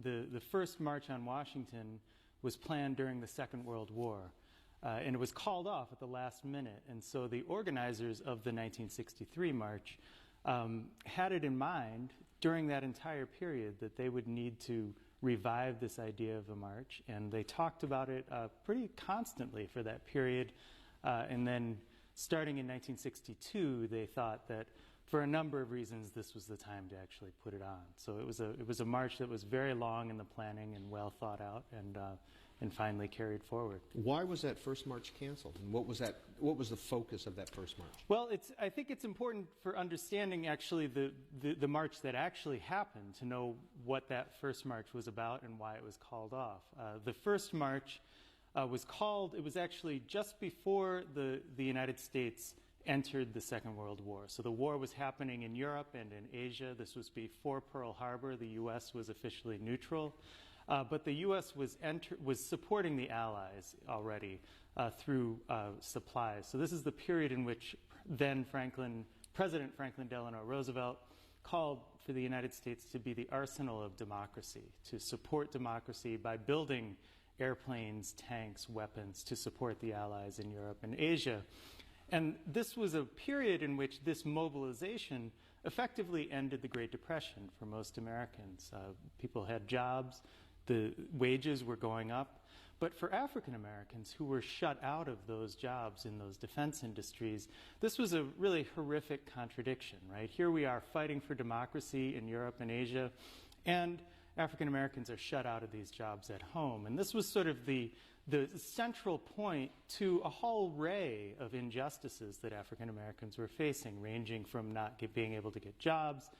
The first March on Washington was planned during the Second World War, and it was called off at the last minute. And so the organizers of the 1963 march had it in mind during that entire period that they would need to revive this idea of a march, and they talked about it pretty constantly for that period. And then starting in 1962, they thought that for a number of reasons, this was the time to actually put it on. So it was a march that was very long in the planning and well thought out, and finally carried forward. Why was that first march canceled? And what was the focus of that first march? Well, I think it's important for understanding actually the march that actually happened to know what that first march was about and why it was called off. The first march was called. It was actually just before the United States entered the Second World War. So the war was happening in Europe and in Asia. This was before Pearl Harbor. The U.S. was officially neutral. But the U.S. was supporting the Allies already through supplies. So this is the period in which then President Franklin Delano Roosevelt called for the United States to be the arsenal of democracy, to support democracy by building airplanes, tanks, weapons to support the Allies in Europe and Asia. And this was a period in which this mobilization effectively ended the Great Depression for most Americans. People had jobs, the wages were going up. But for African Americans who were shut out of those jobs in those defense industries, this was a really horrific contradiction, right? Here we are fighting for democracy in Europe and Asia, and African Americans are shut out of these jobs at home. And this was sort of the central point to a whole array of injustices that African Americans were facing, ranging from not being able to get jobs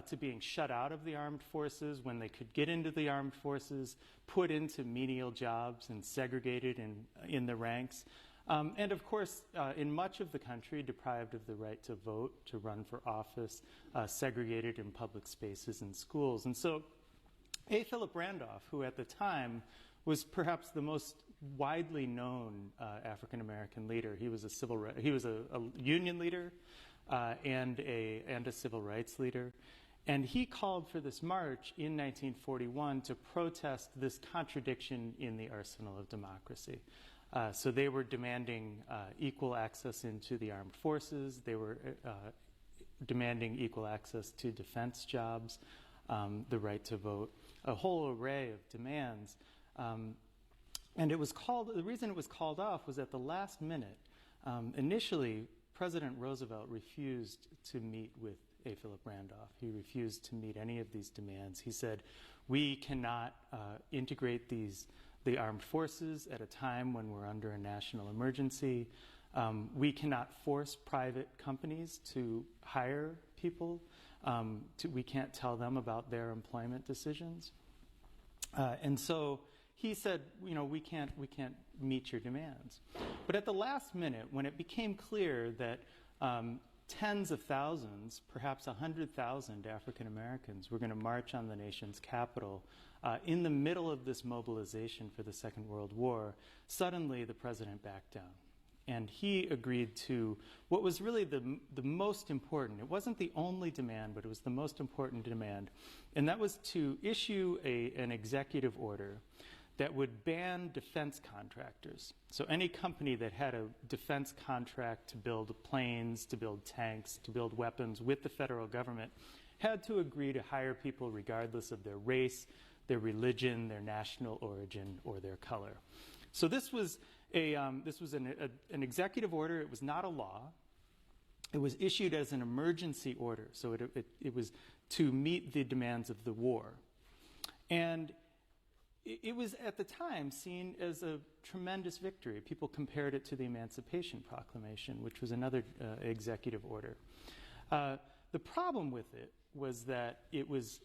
to being shut out of the armed forces when they could get into the armed forces, put into menial jobs and segregated in the ranks. And of course, in much of the country, deprived of the right to vote, to run for office, segregated in public spaces and schools. And so A. Philip Randolph, who at the time was perhaps the most widely known African-American leader. He was a union leader and a civil rights leader. And he called for this march in 1941 to protest this contradiction in the arsenal of democracy. So they were demanding equal access into the armed forces. They were demanding equal access to defense jobs, the right to vote, a whole array of demands. And it was the reason it was called off was at the last minute. Initially, President Roosevelt refused to meet with A. Philip Randolph. He refused to meet any of these demands. He said, we cannot integrate the armed forces at a time when we're under a national emergency. We cannot force private companies to hire people. We can't tell them about their employment decisions. And so he said, we can't meet your demands. But at the last minute, when it became clear that tens of thousands, perhaps 100,000 African Americans were going to march on the nation's capital in the middle of this mobilization for the Second World War, suddenly the president backed down. And he agreed to what was really the most important. It wasn't the only demand, but it was the most important demand. And that was to issue an executive order that would ban defense contractors. So any company that had a defense contract to build planes, to build tanks, to build weapons with the federal government had to agree to hire people regardless of their race, their religion, their national origin, or their color. So this was an executive order. It was not a law. It was issued as an emergency order. So it was to meet the demands of the war. And it was at the time seen as a tremendous victory. People compared it to the Emancipation Proclamation, which was another executive order. The problem with it was that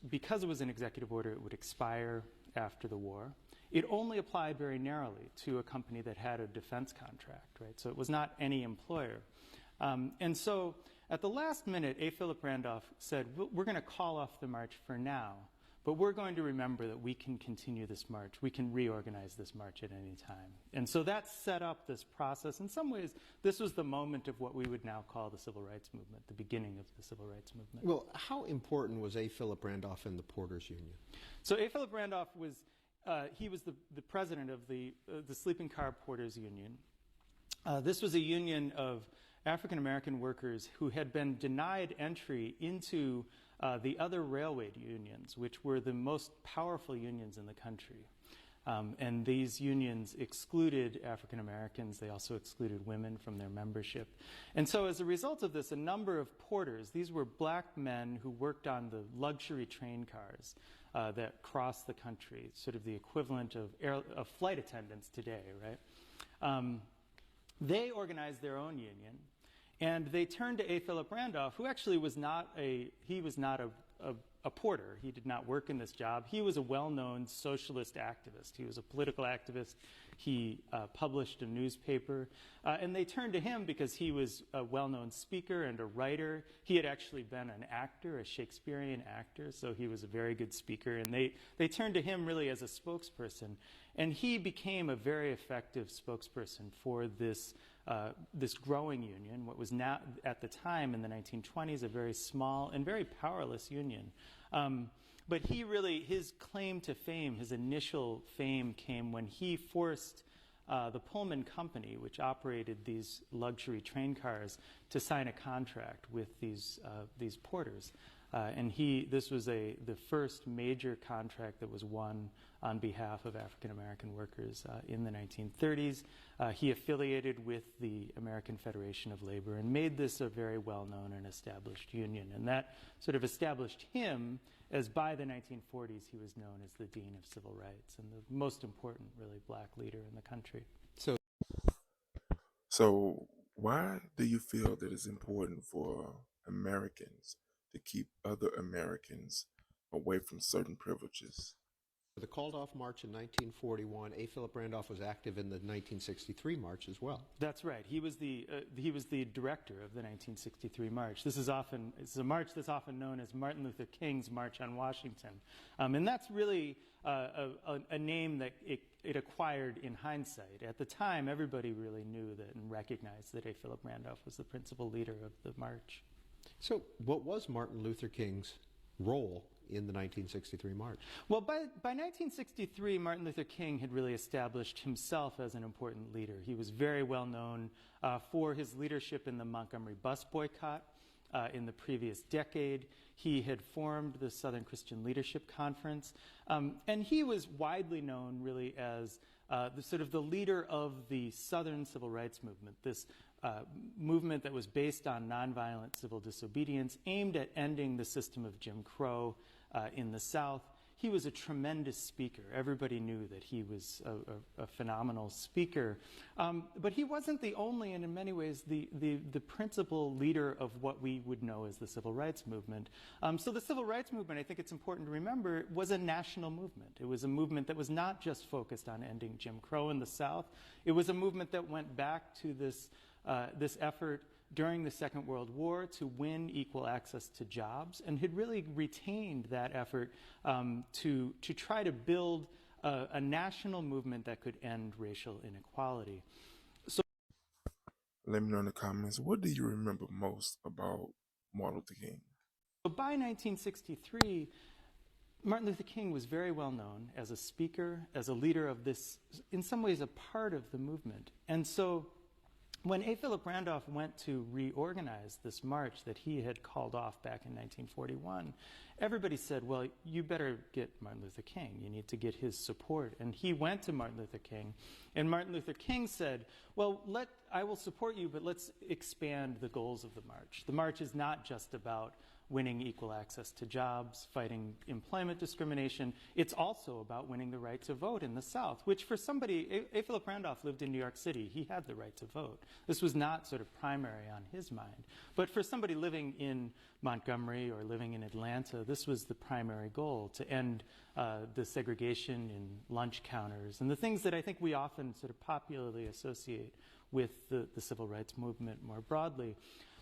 because it was an executive order, it would expire after the war. It only applied very narrowly to a company that had a defense contract, right? So it was not any employer. And so at the last minute, A. Philip Randolph said, we're going to call off the march for now, but we're going to remember that we can continue this march. We can reorganize this march at any time. And so that set up this process. In some ways, this was the moment of what we would now call the Civil Rights Movement, the beginning of the Civil Rights Movement. Well, how important was A. Philip Randolph and the Porters Union? So A. Philip Randolph was, he was the president of the Sleeping Car Porters Union. This was a union of African-American workers who had been denied entry into the other railway unions, which were the most powerful unions in the country. And these unions excluded African Americans. They also excluded women from their membership. And so as a result of this, a number of porters, these were black men who worked on the luxury train cars that crossed the country, sort of the equivalent of flight attendants today, right? They organized their own union, and they turned to A. Philip Randolph, who actually was not a porter. He did not work in this job. He was a well-known socialist activist. He was a political activist. He published a newspaper. And they turned to him because he was a well-known speaker and a writer. He had actually been an actor, a Shakespearean actor, so he was a very good speaker. And they turned to him really as a spokesperson. And he became a very effective spokesperson for this growing union, what was now, at the time in the 1920s, a very small and very powerless union. But his claim to fame, his initial fame came when he forced the Pullman Company, which operated these luxury train cars, to sign a contract with these porters. This was the first major contract that was won on behalf of African American workers in the 1930s. He affiliated with the American Federation of Labor and made this a very well-known and established union. And that sort of established him as, by the 1940s, he was known as the Dean of Civil Rights and the most important, really, black leader in the country. So why do you feel that it's important for Americans to keep other Americans away from certain privileges? The called-off march in 1941, A. Philip Randolph was active in the 1963 march as well. That's right. He was the director of the 1963 march. It's a march that's often known as Martin Luther King's March on Washington, and that's really a name that it acquired in hindsight. At the time, everybody really knew that and recognized that A. Philip Randolph was the principal leader of the march. So, what was Martin Luther King's role in the 1963 march? Well, by 1963, Martin Luther King had really established himself as an important leader. He was very well known for his leadership in the Montgomery bus boycott in the previous decade. He had formed the Southern Christian Leadership Conference, and he was widely known really as the leader of the Southern Civil Rights Movement, this movement that was based on nonviolent civil disobedience, aimed at ending the system of Jim Crow in the South. He was a tremendous speaker. Everybody knew that he was a phenomenal speaker. But he wasn't the only, and in many ways, the principal leader of what we would know as the Civil Rights Movement. So the Civil Rights Movement, I think it's important to remember, was a national movement. It was a movement that was not just focused on ending Jim Crow in the South. It was a movement that went back to this effort during the Second World War to win equal access to jobs, and had really retained that effort to try to build a national movement that could end racial inequality. So, let me know in the comments, what do you remember most about Martin Luther King? By 1963, Martin Luther King was very well known as a speaker, as a leader of this, in some ways, a part of the movement. And so when A. Philip Randolph went to reorganize this march that he had called off back in 1941, everybody said, well, you better get Martin Luther King. You need to get his support. And he went to Martin Luther King, and Martin Luther King said, well, I will support you, but let's expand the goals of the march. The march is not just about winning equal access to jobs, fighting employment discrimination. It's also about winning the right to vote in the South, which for somebody, A. Philip Randolph lived in New York City. He had the right to vote. This was not sort of primary on his mind. But for somebody living in Montgomery or living in Atlanta, this was the primary goal, to end the segregation in lunch counters and the things that I think we often sort of popularly associate with the civil rights movement more broadly.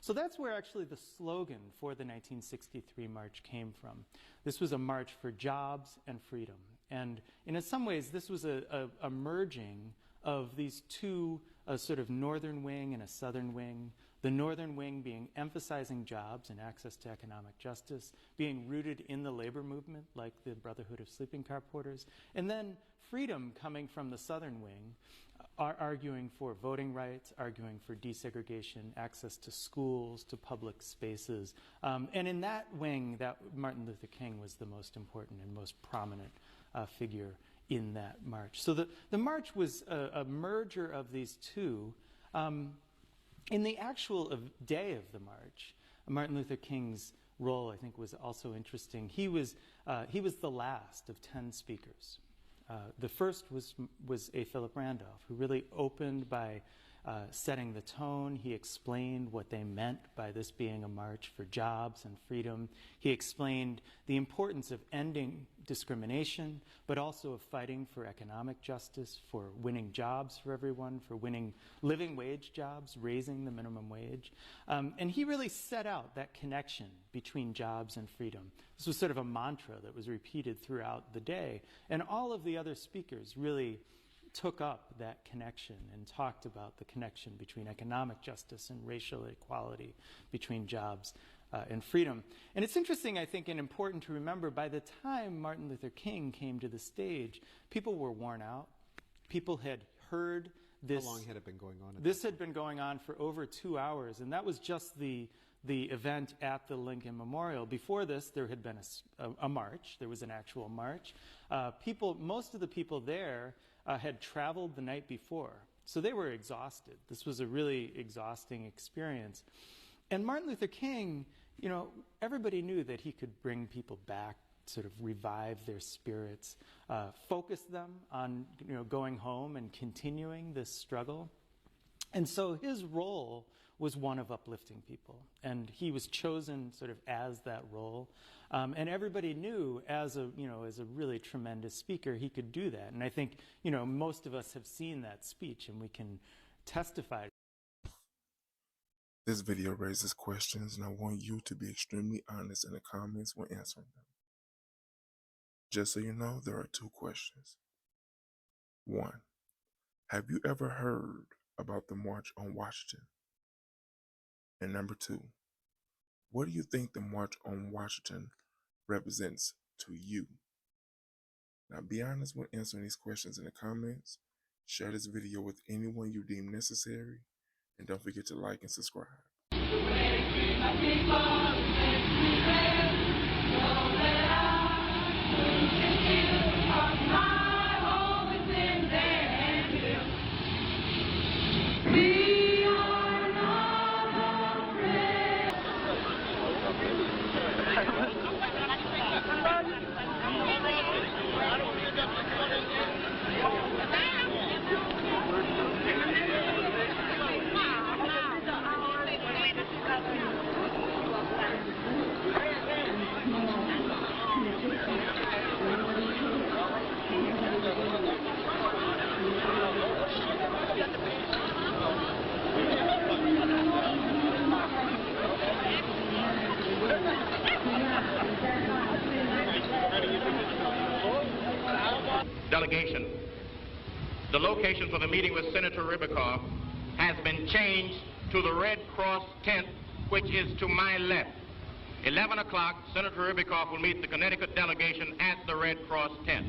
So that's where actually the slogan for the 1963 march came from. This was a march for jobs and freedom. And in some ways, this was a merging of these two, a sort of northern wing and a southern wing. The northern wing being emphasizing jobs and access to economic justice, being rooted in the labor movement, like the Brotherhood of Sleeping Car Porters, and then freedom coming from the southern wing, arguing for voting rights, arguing for desegregation, access to schools, to public spaces. And in that wing, that Martin Luther King was the most important and most prominent figure in that march. So the march was a merger of these two. In the actual day of the march, Martin Luther King's role, I think, was also interesting. He was the last of 10 speakers. The first was A. Philip Randolph, who really opened by setting the tone. He explained what they meant by this being a march for jobs and freedom. He explained the importance of ending discrimination, but also of fighting for economic justice, for winning jobs for everyone, for winning living wage jobs, raising the minimum wage. And he really set out that connection between jobs and freedom. This was sort of a mantra that was repeated throughout the day. And all of the other speakers really took up that connection and talked about the connection between economic justice and racial equality, between jobs and freedom. And it's interesting, I think, and important to remember, by the time Martin Luther King came to the stage, people were worn out. People had heard this. How long had it been going on? This had been going on for over 2 hours, and that was just the event at the Lincoln Memorial. Before this, there had been a march. There was an actual march. Most of the people there had traveled the night before, so they were exhausted. This was a really exhausting experience. And Martin Luther King, everybody knew that he could bring people back, sort of revive their spirits, focus them on going home and continuing this struggle. And so his role was one of uplifting people, and he was chosen sort of as that role. And everybody knew, as a really tremendous speaker, he could do that. And I think most of us have seen that speech, and we can testify. This video raises questions, and I want you to be extremely honest in the comments when answering them. Just so you know, there are 2 questions. 1, have you ever heard about the March on Washington? And number 2, what do you think the March on Washington represents to you? Now, be honest when answering these questions in the comments. Share this video with anyone you deem necessary, and don't forget to like and subscribe. Delegation. The location for the meeting with Senator Ribikoff has been changed to the Red Cross tent, which is to my left. 11 o'clock, Senator Ribikoff will meet the Connecticut delegation at the Red Cross tent.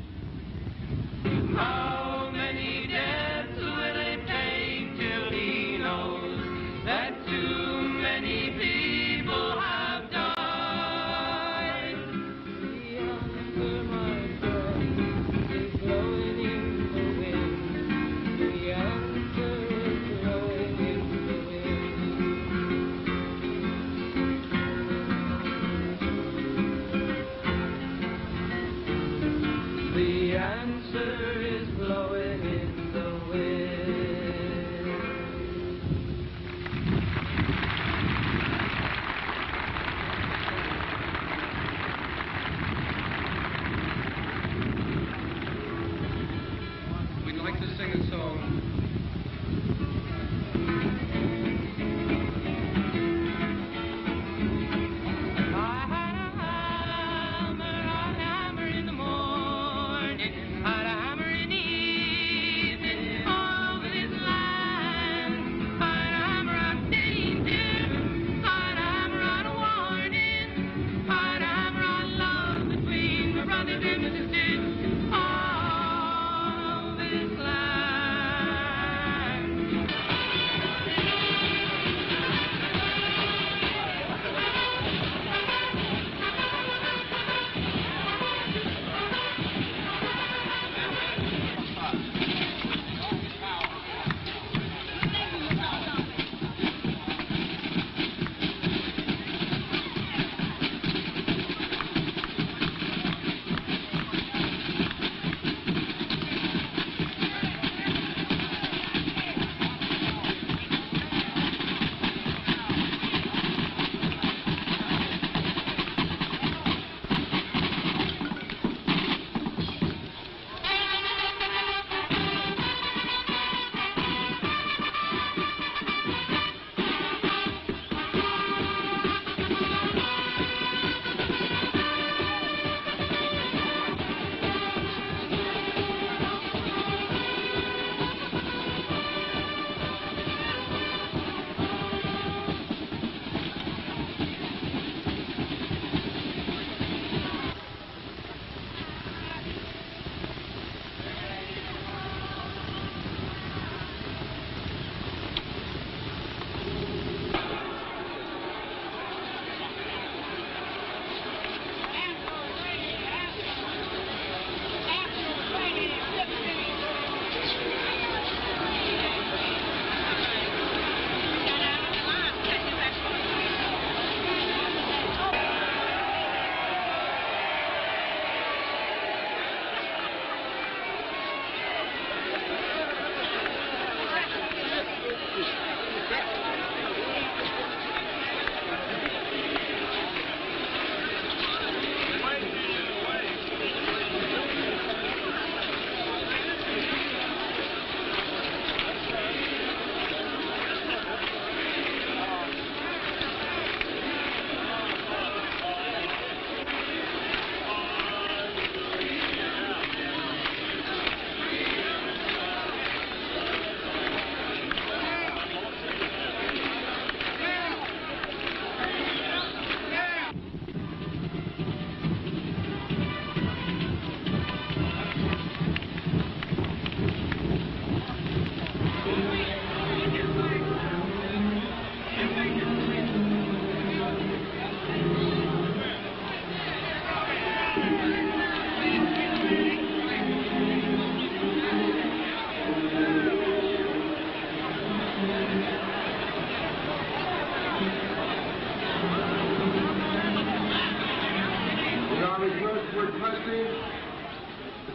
How many deaths will it take till he knows that too many people have died? The answer, my friend, is blowing in the wind. The answer is blowing in the wind. The answer is blowing in the wind. We'd like to sing a song.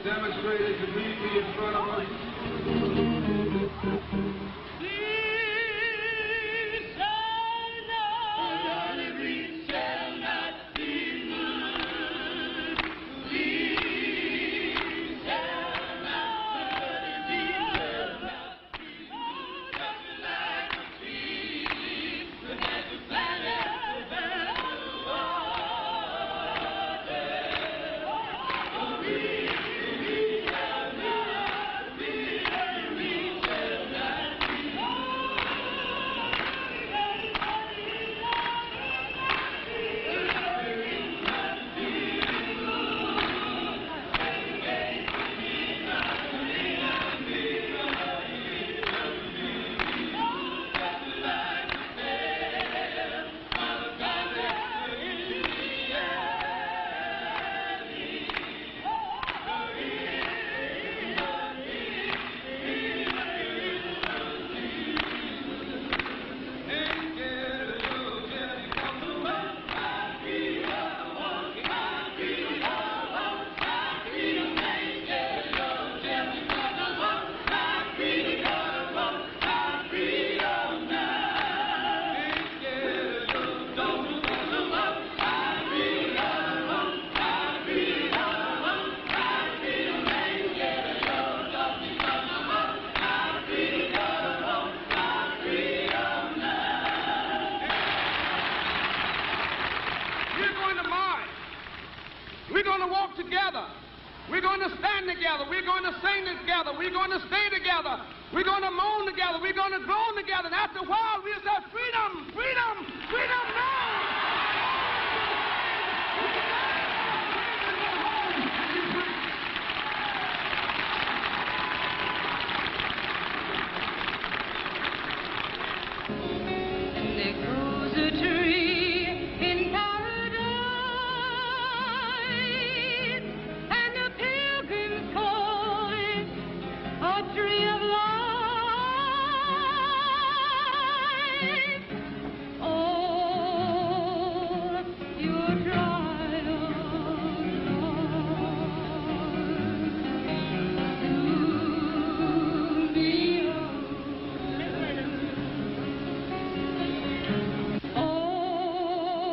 demonstrators to meet me in front of us. We're going to walk together. We're going to stand together. We're going to sing together. We're going to stay together. We're going to moan together. We're going to groan together. And after a while, we'll say, freedom, freedom, freedom now. There grows a tree in paradise, and the pilgrims call it a tree of life. All your trials, Lord, soon be over. All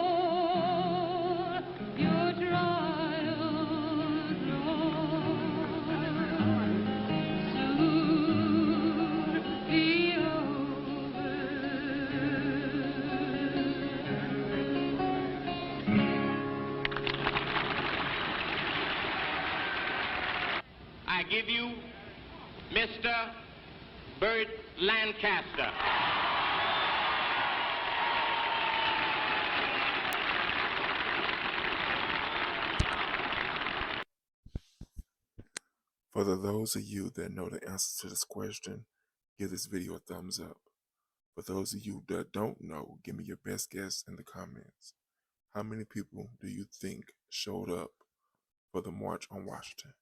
your trials, Lord, soon be over. I give you Mr. Burt Lancaster. For those of you that know the answer to this question, give this video a thumbs up. For those of you that don't know, give me your best guess in the comments. How many people do you think showed up for the March on Washington?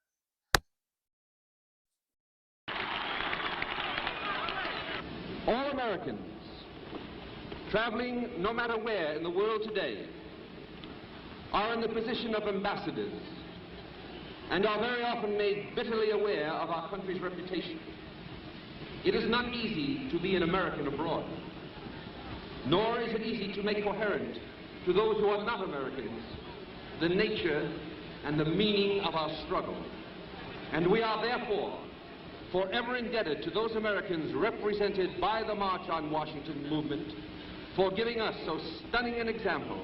All Americans traveling no matter where in the world today are in the position of ambassadors and are very often made bitterly aware of our country's reputation. It is not easy to be an American abroad, nor is it easy to make coherent to those who are not Americans the nature and the meaning of our struggle. And we are therefore forever indebted to those Americans represented by the March on Washington movement for giving us so stunning an example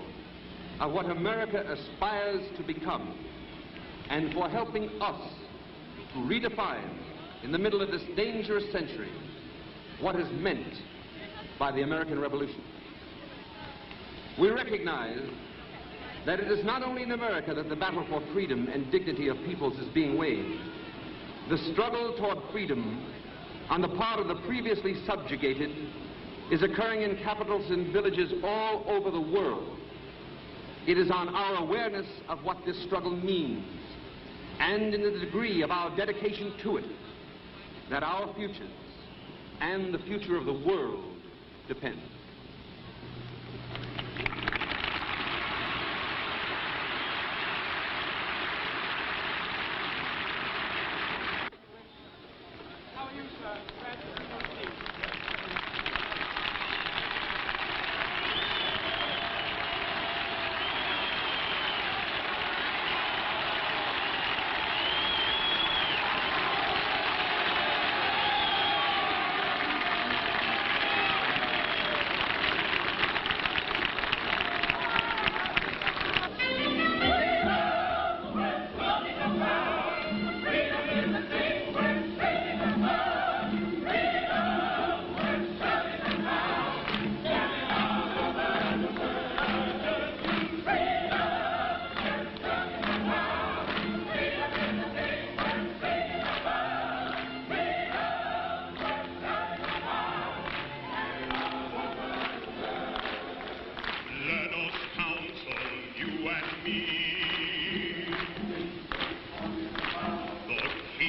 of what America aspires to become, and for helping us to redefine in the middle of this dangerous century what is meant by the American Revolution. We recognize that it is not only in America that the battle for freedom and dignity of peoples is being waged. The struggle toward freedom on the part of the previously subjugated is occurring in capitals and villages all over the world. It is on our awareness of what this struggle means and in the degree of our dedication to it that our futures and the future of the world depend.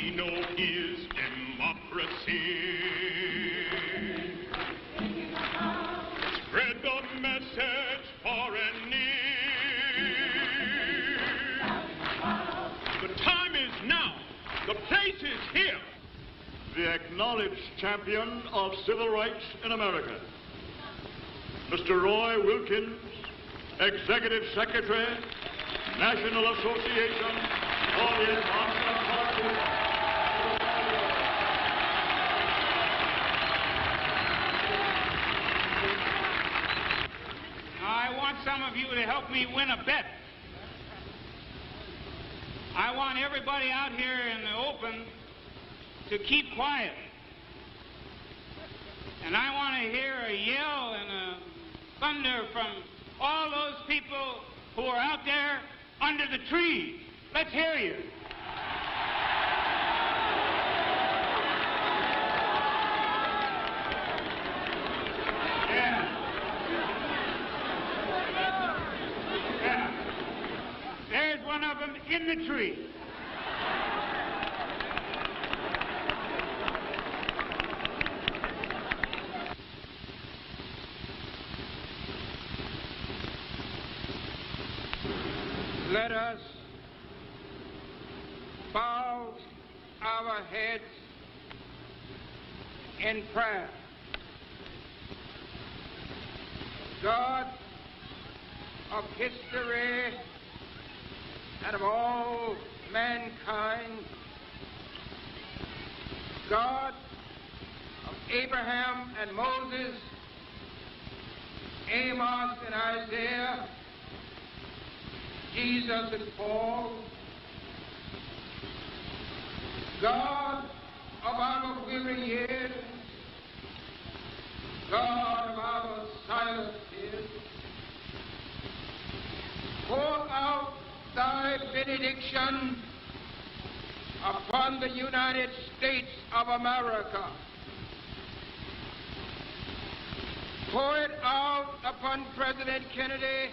we know is democracy. Spread the message far and near. The time is now. The place is here. The acknowledged champion of civil rights in America, Mr. Roy Wilkins, Executive Secretary, National Association for the Advancement of Culture. I want some of you to help me win a bet. I want everybody out here in the open to keep quiet. And I want to hear a yell and a thunder from all those people who are out there under the tree. Let's hear you. Yeah. There's one of them in the tree. Let us bow our heads in prayer. God of history and of all mankind, God of Abraham and Moses, Amos and Isaiah, Jesus and Paul, God of our weary years, God of our silent tears, pour out thy benediction upon the United States of America. Pour it out upon President Kennedy,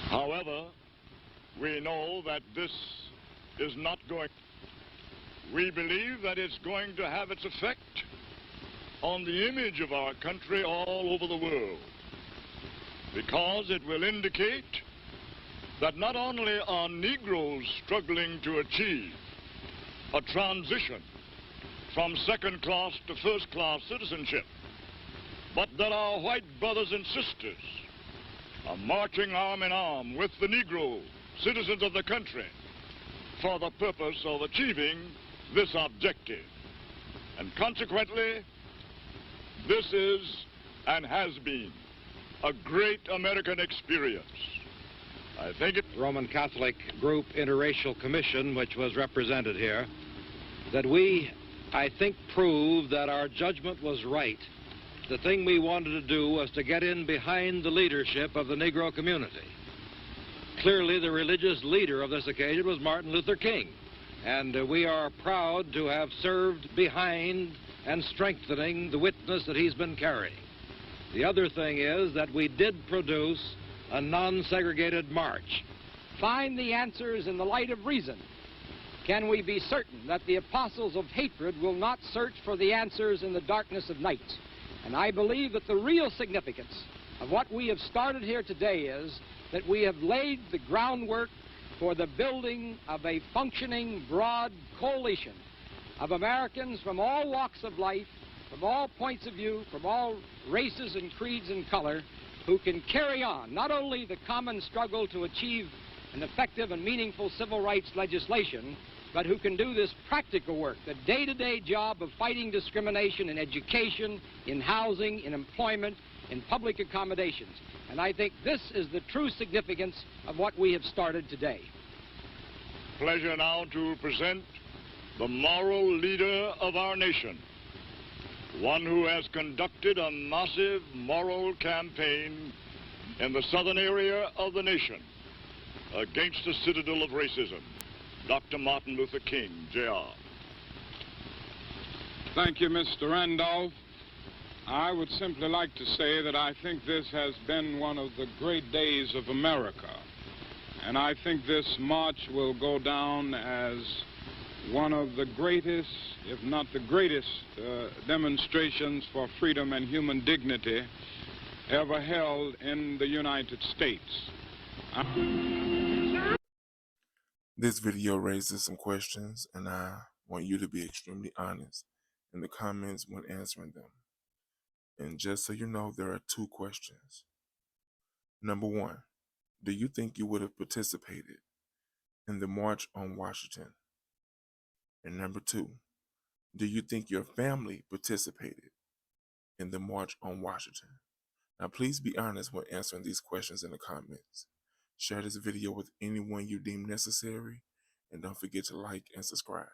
However, we know that this is not going. We believe that it's going to have its effect on the image of our country all over the world, because it will indicate that not only are Negroes struggling to achieve a transition from second-class to first-class citizenship, but that our white brothers and sisters are marching arm in arm with the Negro citizens of the country for the purpose of achieving this objective. And consequently, this is and has been a great American experience. I think it... Roman Catholic group interracial commission, which was represented here, that we, I think, proved that our judgment was right. The thing we wanted to do was to get in behind the leadership of the Negro community. Clearly, the religious leader of this occasion was Martin Luther King, and we are proud to have served behind and strengthening the witness that he's been carrying. The other thing is that we did produce a non-segregated march. Find the answers in the light of reason. Can we be certain that the apostles of hatred will not search for the answers in the darkness of night? And I believe that the real significance of what we have started here today is that we have laid the groundwork for the building of a functioning, broad coalition of Americans from all walks of life, from all points of view, from all races and creeds and color, who can carry on not only the common struggle to achieve an effective and meaningful civil rights legislation, but who can do this practical work, the day-to-day job of fighting discrimination in education, in housing, in employment, in public accommodations. And I think this is the true significance of what we have started today. Pleasure now to present the moral leader of our nation, one who has conducted a massive moral campaign in the southern area of the nation against the citadel of racism, Dr. Martin Luther King, Jr. Thank you, Mr. Randolph. I would simply like to say that I think this has been one of the great days of America. And I think this march will go down as one of the greatest, if not the greatest, demonstrations for freedom and human dignity ever held in the United States. This video raises some questions, and I want you to be extremely honest in the comments when answering them. And just so you know, there are two questions. Number one, do you think you would have participated in the March on Washington? And number two, do you think your family participated in the March on Washington? Now, please be honest when answering these questions in the comments. Share this video with anyone you deem necessary, and don't forget to like and subscribe.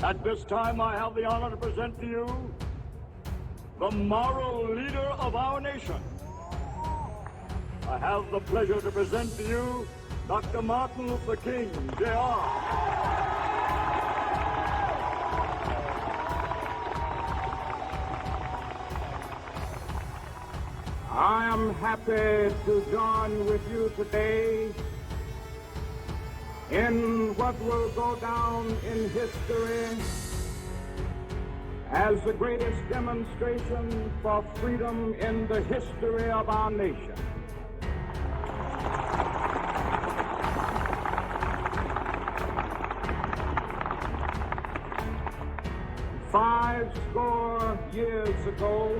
At this time, I have the honor to present to you the moral leader of our nation. I have the pleasure to present to you Dr. Martin Luther King, Jr. I am happy to join with you today in what will go down in history as the greatest demonstration for freedom in the history of our nation. Five score years ago,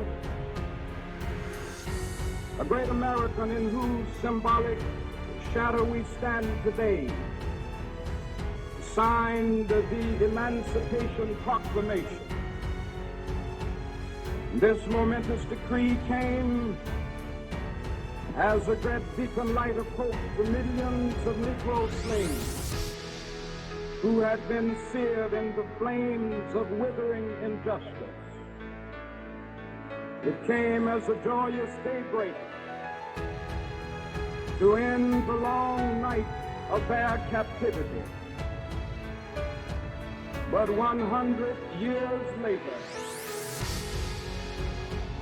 a great American in whose symbolic shadow we stand today signed the Emancipation Proclamation. This momentous decree came as a great beacon light of hope for millions of Negro slaves who had been seared in the flames of withering injustice. It came as a joyous daybreak to end the long night of their captivity. But 100 years later,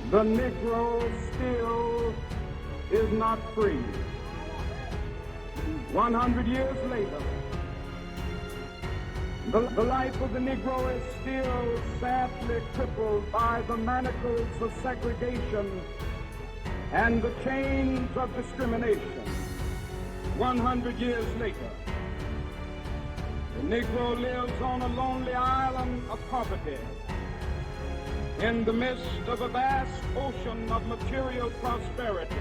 the Negro still is not free. 100 years later, the life of the Negro is still sadly crippled by the manacles of segregation and the chains of discrimination. 100 years later, the Negro lives on a lonely island of poverty in the midst of a vast ocean of material prosperity.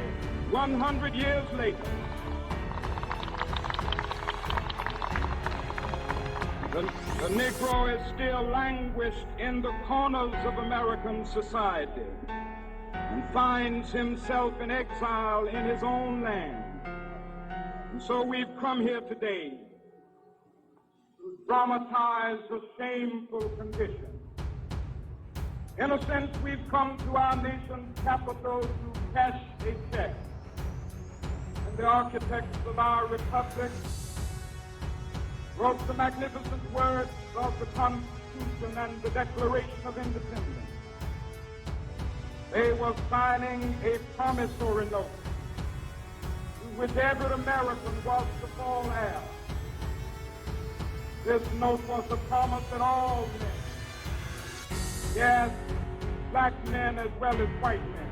100 years later, the Negro is still languished in the corners of American society and finds himself in exile in his own land. And so we've come here today to dramatize a shameful condition. In a sense, we've come to our nation's capital to cash a check. And the architects of our republic wrote the magnificent words of the Constitution and the Declaration of Independence. They were signing a promissory note which every American was to fall heir. This note was the promise that all men, yes, black men as well as white men,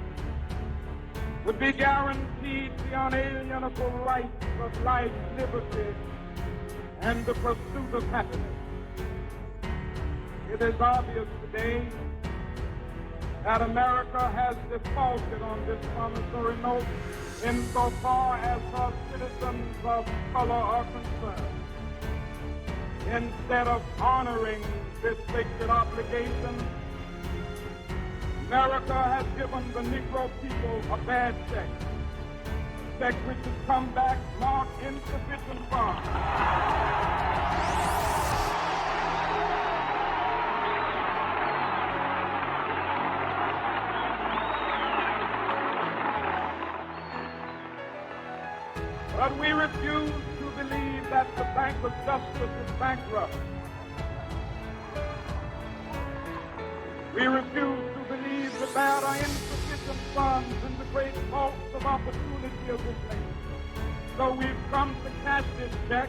would be guaranteed the unalienable rights of life, liberty, and the pursuit of happiness. It is obvious today that America has defaulted on this promissory note insofar as her citizens of color are concerned. Instead of honoring this sacred obligation, America has given the Negro people a bad check which has come back marked insufficient funds. But we refuse to believe that the Bank of Justice is bankrupt. We refuse to believe that there are insufficient funds in the great vaults of opportunity of this nation. So we've come to cash this check,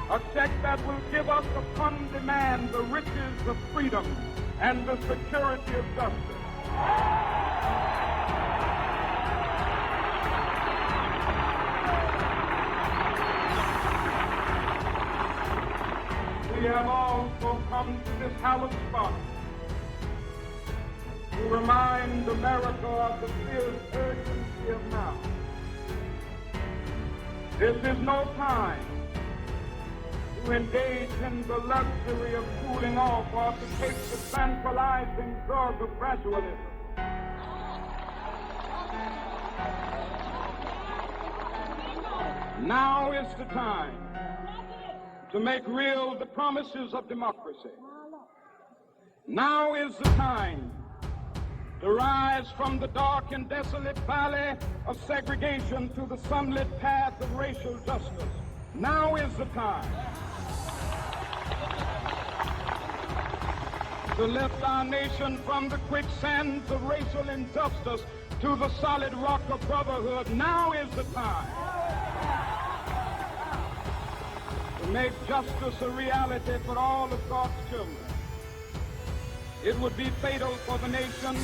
a check that will give us upon demand the riches of freedom and the security of justice. We have also come to this hallowed spot to remind America of the fierce urgency of now. This is no time to engage in the luxury of cooling off or to take the tranquilizing drug of gradualism. Now is the time to make real the promises of democracy. Now is the time to rise from the dark and desolate valley of segregation to the sunlit path of racial justice. Now is the time to lift our nation from the quicksands of racial injustice to the solid rock of brotherhood. Now is the time to make justice a reality for all of God's children. It would be fatal for the nation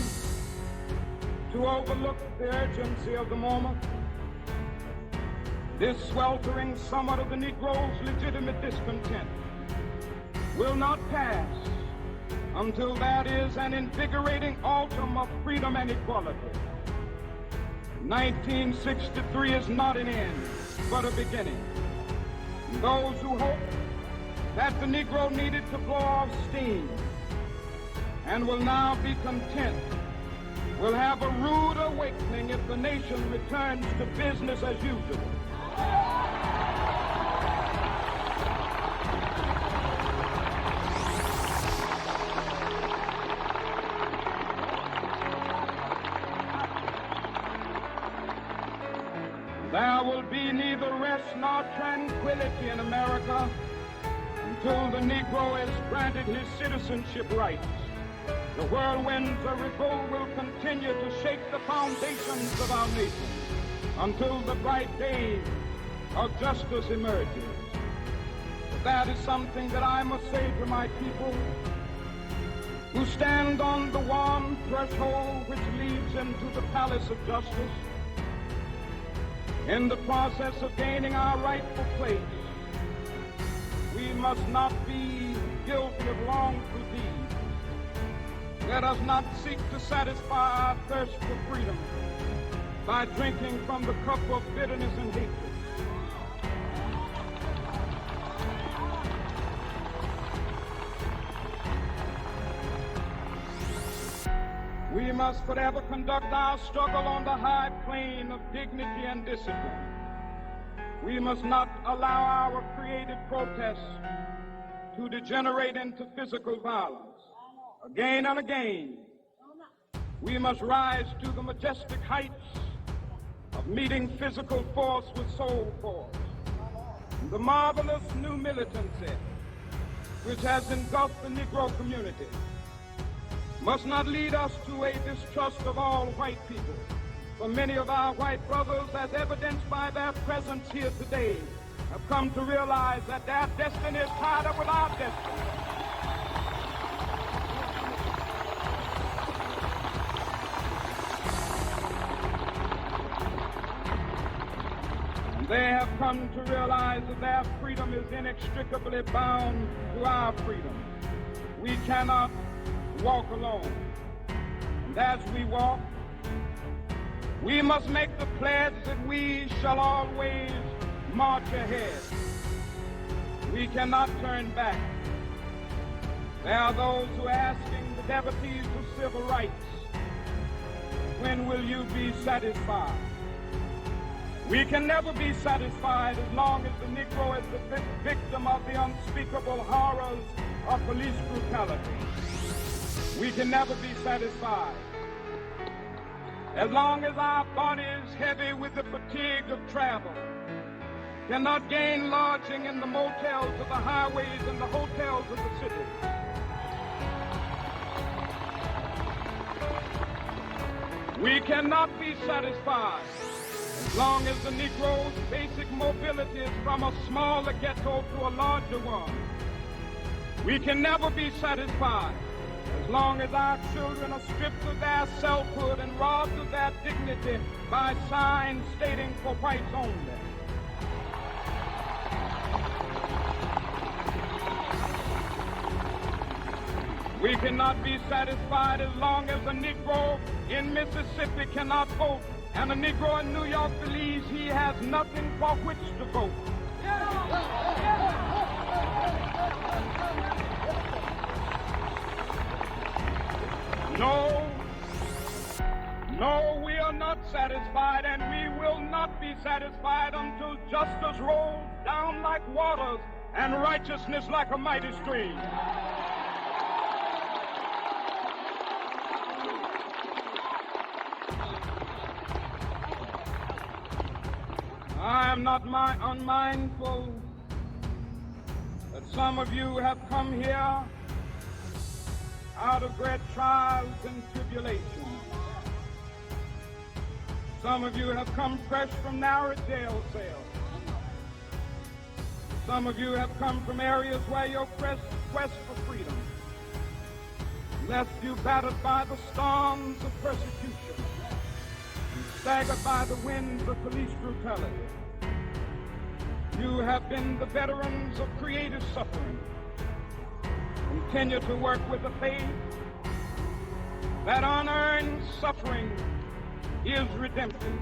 to overlook the urgency of the moment. This sweltering summit of the Negro's legitimate discontent will not pass until that is an invigorating autumn of freedom and equality. 1963 is not an end, but a beginning. Those who hope that the Negro needed to blow off steam and will now be content will have a rude awakening if the nation returns to business as usual. There will be neither rest nor tranquility in America until the Negro has granted his citizenship rights. The whirlwinds of revolt will continue to shake the foundations of our nation until the bright day of justice emerges. But that is something that I must say to my people who stand on the warm threshold which leads into the palace of justice. In the process of gaining our rightful place, we must not be guilty of wrongful deeds. Let us not seek to satisfy our thirst for freedom by drinking from the cup of bitterness and hatred. We must forever conduct our struggle on the high plane of dignity and discipline. We must not allow our creative protests to degenerate into physical violence. Again and again, we must rise to the majestic heights of meeting physical force with soul force. The marvelous new militancy which has engulfed the Negro community must not lead us to a distrust of all white people, For many of our white brothers, as evidenced by their presence here today, have come to realize that their destiny is tied up with our destiny. And they have come to realize that their freedom is inextricably bound to our freedom. We cannot walk alone. And as we walk, we must make the pledge that we shall always march ahead. We cannot turn back. There are those who are asking the devotees of civil rights, when will you be satisfied? We can never be satisfied as long as the Negro is the victim of the unspeakable horrors of police brutality. We can never be satisfied as long as our bodies, heavy with the fatigue of travel, cannot gain lodging in the motels of the highways and the hotels of the city. We cannot be satisfied as long as the Negro's basic mobility is from a smaller ghetto to a larger one. We can never be satisfied as long as our children are stripped of their selfhood and robbed of their dignity by signs stating for whites only. We cannot be satisfied as long as a Negro in Mississippi cannot vote and a Negro in New York believes he has nothing for which to vote. No, we are not satisfied, and we will not be satisfied until justice rolls down like waters and righteousness like a mighty stream. I am not unmindful that some of you have come here out of great trials and tribulations. Some of you have come fresh from narrow jail cells. Some of you have come from areas where your quest for freedom left you battered by the storms of persecution and staggered by the winds of police brutality. You have been the veterans of creative suffering. Continue to work with the faith that unearned suffering is redemption.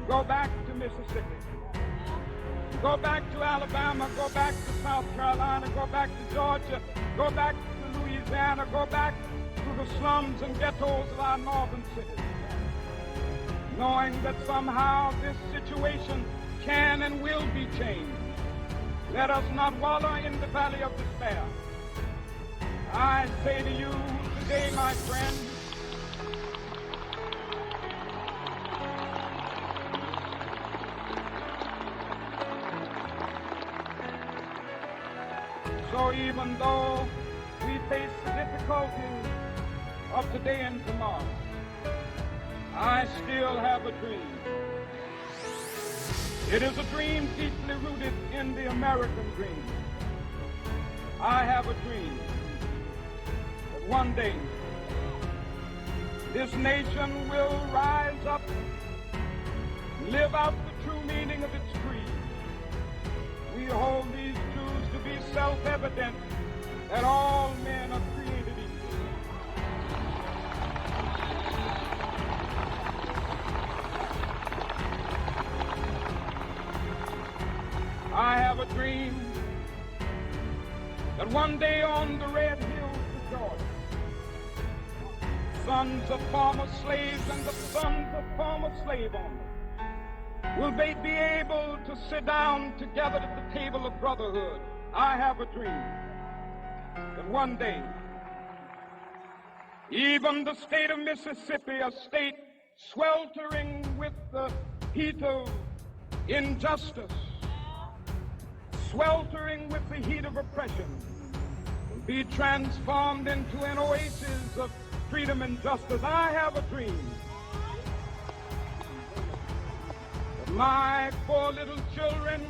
Go back to Mississippi. Go back to Alabama. Go back to South Carolina. Go back to Georgia. Go back to Louisiana. Go back to the slums and ghettos of our northern cities. Knowing that somehow this situation can and will be changed. Let us not wallow in the valley of despair. I say to you today, my friend, so even though we face the difficulties of today and tomorrow, I still have a dream. It is a dream deeply rooted in the American dream. I have a dream that one day this nation will rise up, live out the true meaning of its creed. We hold these truths to be self-evident, that all men are created equal. I have a dream that one day on the red hills of Georgia, sons of former slaves and the sons of former slave owners will they be able to sit down together at the table of brotherhood. I have a dream that one day even the state of Mississippi, a state sweltering with the heat of injustice, sweltering with the heat of oppression, will be transformed into an oasis of freedom and justice. I have a dream My poor little children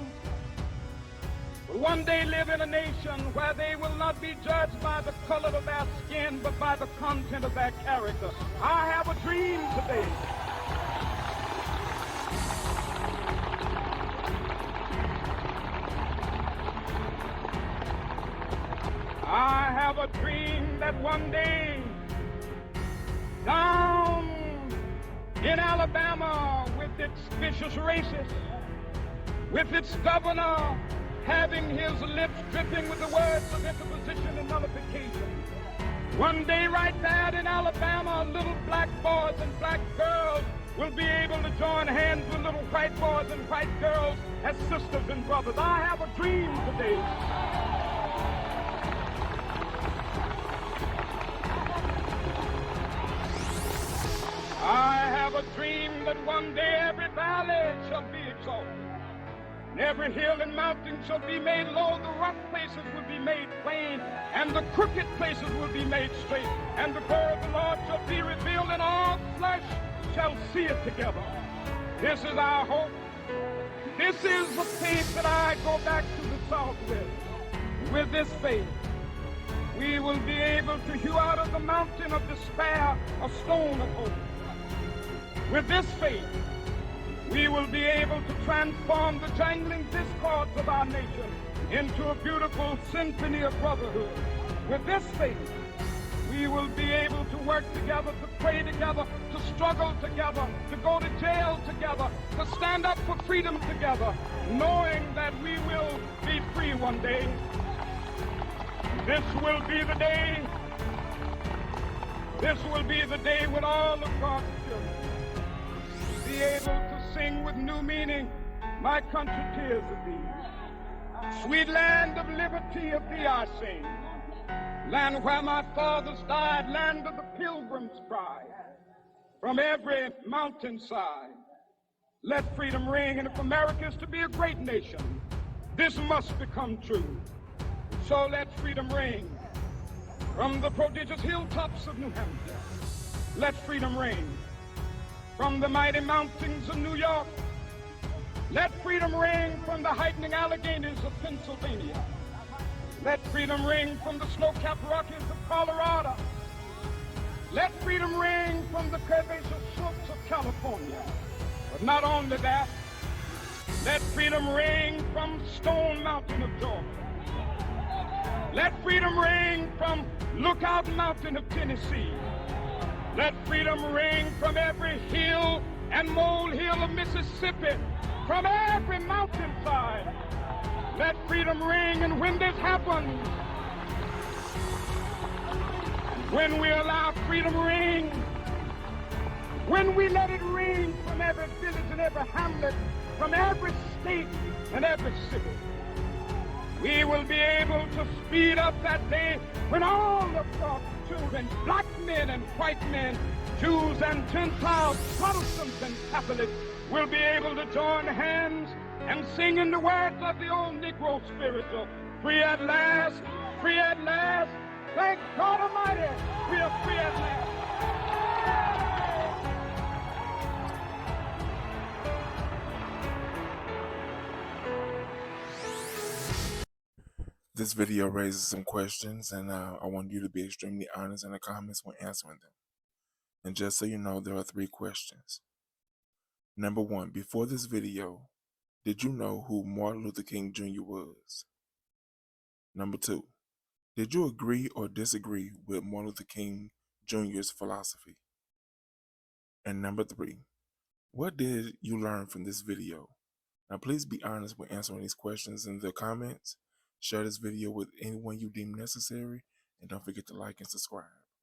will one day live in a nation where they will not be judged by the color of their skin, but by the content of their character. I have a dream today. I have a dream that one day down in Alabama, with its vicious racists, with its governor having his lips dripping with the words of interposition and nullification. One day right there in Alabama, little black boys and black girls will be able to join hands with little white boys and white girls as sisters and brothers. I have a dream today. I have a dream that one day every valley shall be exalted, and every hill and mountain shall be made low, the rough places will be made plain, and the crooked places will be made straight, and the glory of the Lord shall be revealed, and all flesh shall see it together. This is our hope. This is the faith that I go back to the South with. With this faith, we will be able to hew out of the mountain of despair a stone of hope. With this faith, we will be able to transform the jangling discords of our nation into a beautiful symphony of brotherhood. With this faith, we will be able to work together, to pray together, to struggle together, to go to jail together, to stand up for freedom together, knowing that we will be free one day. This will be the day. This will be the day when all of God's children will be able to sing with new meaning, my country, tears of thee. Sweet land of liberty, of thee I sing. Land where my fathers died, land of the pilgrim's pride. From every mountainside, let freedom ring. And if America is to be a great nation, this must become true. So let freedom ring. From the prodigious hilltops of New Hampshire, let freedom ring. From the mighty mountains of New York, let freedom ring. From the heightening Alleghenies of Pennsylvania, let freedom ring. From the snow-capped Rockies of Colorado, let freedom ring. From the curvaceous slopes of California. But not only that, let freedom ring from Stone Mountain of Georgia. Let freedom ring from Lookout Mountain of Tennessee. Let freedom ring from every hill and molehill of Mississippi, from every mountainside. Let freedom ring. And when this happens, when we allow freedom ring, when we let it ring from every village and every hamlet, from every state and every city, we will be able to speed up that day when all of God's children, black men and white men, Jews and Gentiles, Protestants and Catholics, will be able to join hands and sing in the words of the old Negro spiritual, free at last, free at last. Thank God Almighty, we are free at last. This video raises some questions, and I want you to be extremely honest in the comments when answering them. And just so you know, there are 3 questions. Number 1, before this video, did you know who Martin Luther King Jr. was? Number 2, did you agree or disagree with Martin Luther King Jr.'s philosophy? And number 3, what did you learn from this video? Now please be honest when answering these questions in the comments. Share this video with anyone you deem necessary, and don't forget to like and subscribe.